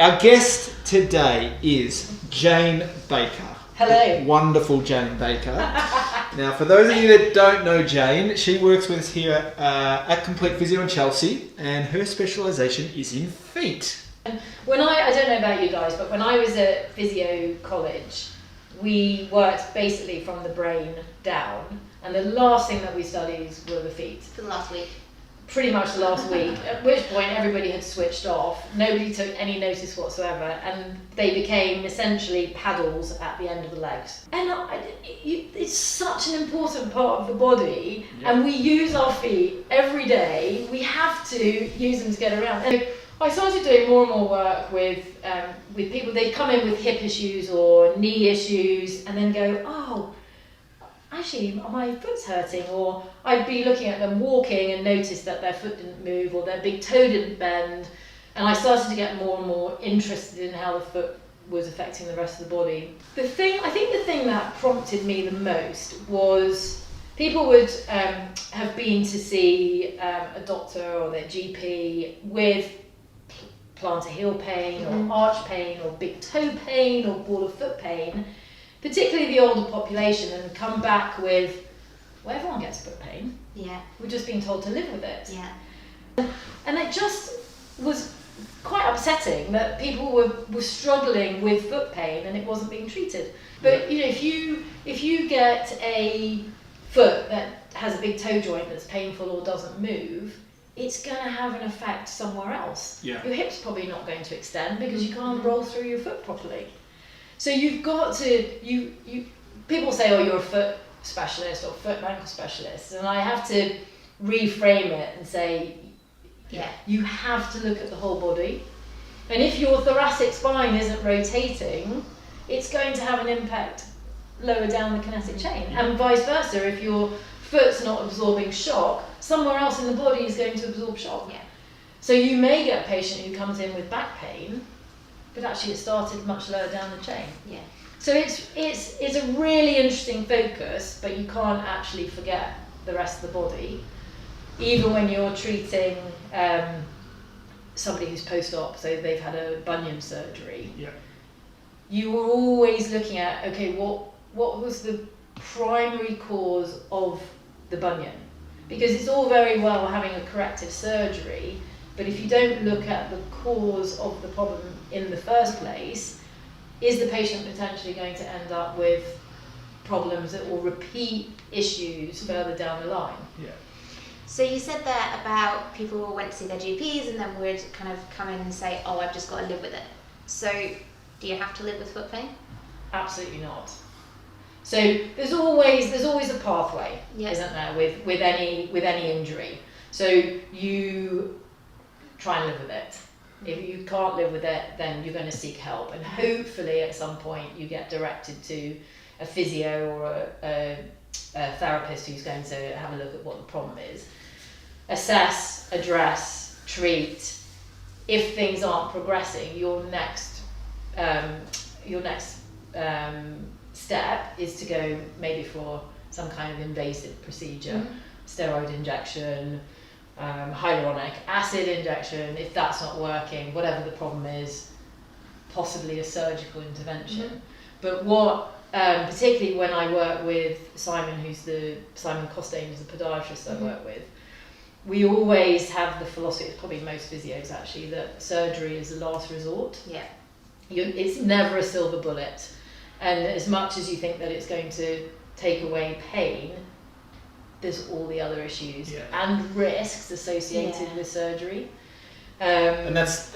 Our guest today is Jane Baker. Hello. Wonderful Jane Baker. Now, for those of you that don't know Jane, she works with us here at Complete Physio in Chelsea, and her specialisation is in feet. When I don't know about you guys, but when I was at Physio college, we worked basically from the brain down, and the last thing that we studied were the feet. For the last week. Pretty much the last week, at which point everybody had switched off, nobody took any notice whatsoever, and they became essentially paddles at the end of the legs. And it's such an important part of the body, and we use our feet every day. We have to use them to get around. And I started doing more and more work with people. They'd come in with hip issues or knee issues, and then go, oh, actually my foot's hurting, or I'd be looking at them walking and notice that their foot didn't move or their big toe didn't bend, and I started to get more and more interested in how the foot was affecting the rest of the body. I think the thing that prompted me the most was people would have been to see a doctor or their GP with plantar heel pain or arch pain or big toe pain or ball of foot pain, particularly the older population, and come back with, well, everyone gets foot pain. Yeah. We're just being told to live with it. Yeah. And it just was quite upsetting that people were struggling with foot pain and it wasn't being treated. But you know, if you get a foot that has a big toe joint that's painful or doesn't move, it's going to have an effect somewhere else. Yeah. Your hip's probably not going to extend because you can't roll through your foot properly. So you've got to, people say, oh, you're a foot specialist or foot and ankle specialist, and I have to reframe it and say, you have to look at the whole body. And if your thoracic spine isn't rotating, it's going to have an impact lower down the kinetic chain. And vice versa, if your foot's not absorbing shock, somewhere else in the body is going to absorb shock. Yeah. So you may get a patient who comes in with back pain, but actually it started much lower down the chain. Yeah. So it's a really interesting focus, but you can't actually forget the rest of the body. Even when you're treating somebody who's post-op, so they've had a bunion surgery, you were always looking at, okay, what was the primary cause of the bunion? Because it's all very well having a corrective surgery, but if you don't look at the cause of the problem in the first place, is the patient potentially going to end up with problems that will repeat issues further down the line? Yeah. So you said that about people went to see their GPs and then would kind of come in and say, oh, I've just got to live with it. So do you have to live with foot pain? Absolutely not. So there's always a pathway, isn't there, with any injury. So you try and live with it. If you can't live with it, then you're going to seek help, and hopefully at some point you get directed to a physio or a therapist who's going to have a look at what the problem is, assess, address, treat. If things aren't progressing, your next step is to go maybe for some kind of invasive procedure, steroid injection, hyaluronic acid injection. If that's not working, whatever the problem is, possibly a surgical intervention. But what, particularly when I work with Simon Costain, who's the podiatrist I work with, we always have the philosophy, it's probably most physios actually, that surgery is the last resort. Yeah. It's never a silver bullet. And as much as you think that it's going to take away pain, there's all the other issues and risks associated with surgery. And that's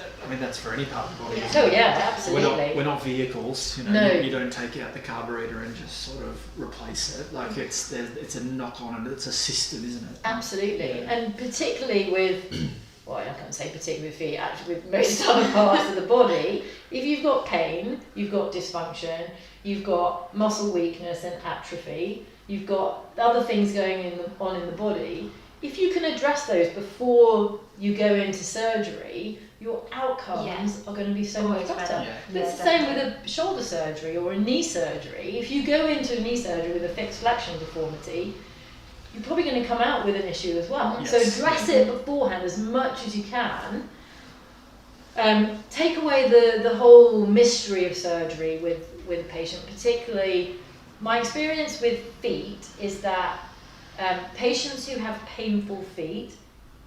for any part of the body. Oh yeah, absolutely. We're not vehicles, you know. No. You don't take out the carburetor and just sort of replace it. Like it's a knock on, and it's a system, isn't it? Absolutely, and particularly with, well, I can't say particularly with feet. Actually, with most other parts of the body, if you've got pain, you've got dysfunction, you've got muscle weakness and atrophy, you've got other things going on in the body. If you can address those before you go into surgery, your outcomes are going to be so much better. It's the same with a shoulder surgery or a knee surgery. If you go into a knee surgery with a fixed flexion deformity, you're probably going to come out with an issue as well. So address it beforehand as much as you can, take away the whole mystery of surgery with a patient. Particularly, my experience with feet is that patients who have painful feet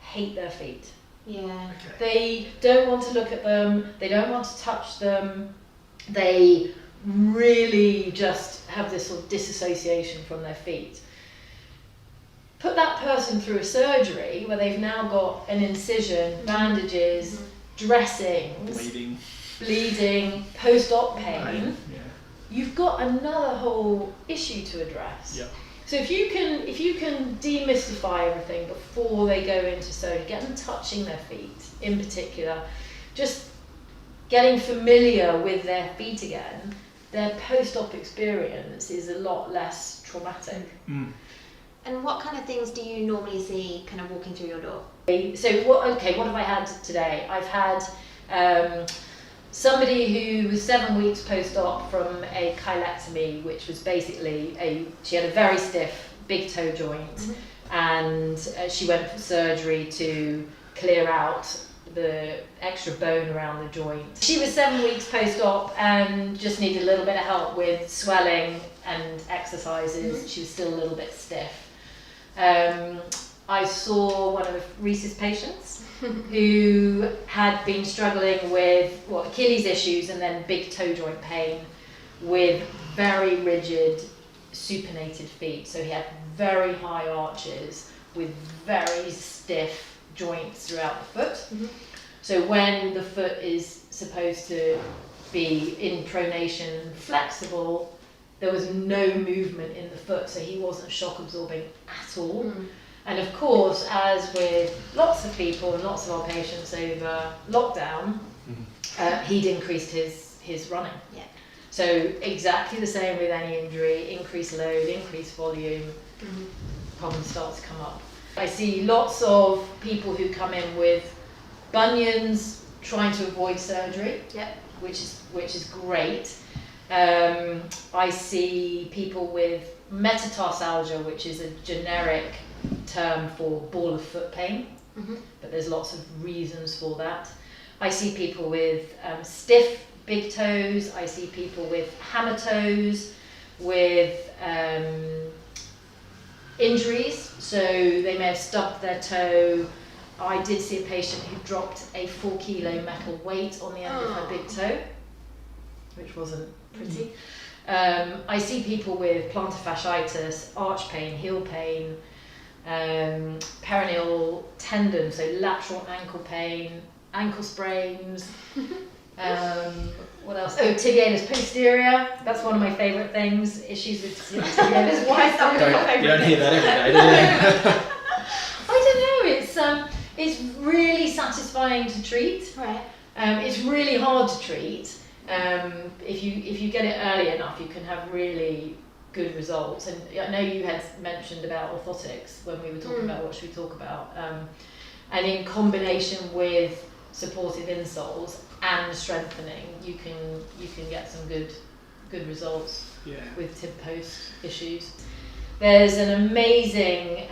hate their feet. Yeah. Okay. They don't want to look at them, they don't want to touch them, they really just have this sort of disassociation from their feet. Put that person through a surgery where they've now got an incision, bandages, dressings, bleeding, post-op pain. Yeah. You've got another whole issue to address. Yep. So if you can demystify everything before they go into surgery, get them touching their feet in particular, just getting familiar with their feet again, their post-op experience is a lot less traumatic. Mm. And what kind of things do you normally see kind of walking through your door? So what have I had today? I've had somebody who was 7 weeks post-op from a kylectomy, which was basically she had a very stiff big toe joint, and she went for surgery to clear out the extra bone around the joint. She was 7 weeks post-op and just needed a little bit of help with swelling and exercises. She was still a little bit stiff. I saw one of Reese's patients who had been struggling with Achilles issues and then big toe joint pain with very rigid supinated feet. So he had very high arches with very stiff joints throughout the foot. So when the foot is supposed to be in pronation flexible, there was no movement in the foot, so he wasn't shock absorbing at all. And of course, as with lots of people and lots of our patients over lockdown, he'd increased his running. Yeah. So exactly the same with any injury, increase load, increase volume, problems start to come up. I see lots of people who come in with bunions trying to avoid surgery, which is great. I see people with metatarsalgia, which is a generic term for ball of foot pain, but there's lots of reasons for that. I see people with stiff big toes. I see people with hammer toes, with injuries, so they may have stubbed their toe. I did see a patient who dropped a 4 kilo metal weight on the end of her big toe, which wasn't pretty. I see people with plantar fasciitis, arch pain, heel pain, peroneal tendon, so lateral ankle pain, ankle sprains. What else? Oh, tibialis posterior. That's one of my favourite things. Issues with tibialis. Why is that one of your favourite? You don't hear that every day, do you? I don't know. It's really satisfying to treat. Right. It's really hard to treat. If you get it early enough, you can have really good results. And I know you had mentioned about orthotics when we were talking about what should we talk about. And in combination with supportive insoles and strengthening, you can get some good results with tib post issues. There's an amazing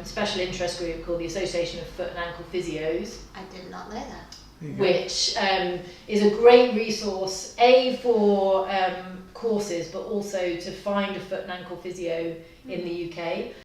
special interest group called the Association of Foot and Ankle Physios. I did not know that. Which is a great resource, for courses, but also to find a foot and ankle physio in the UK.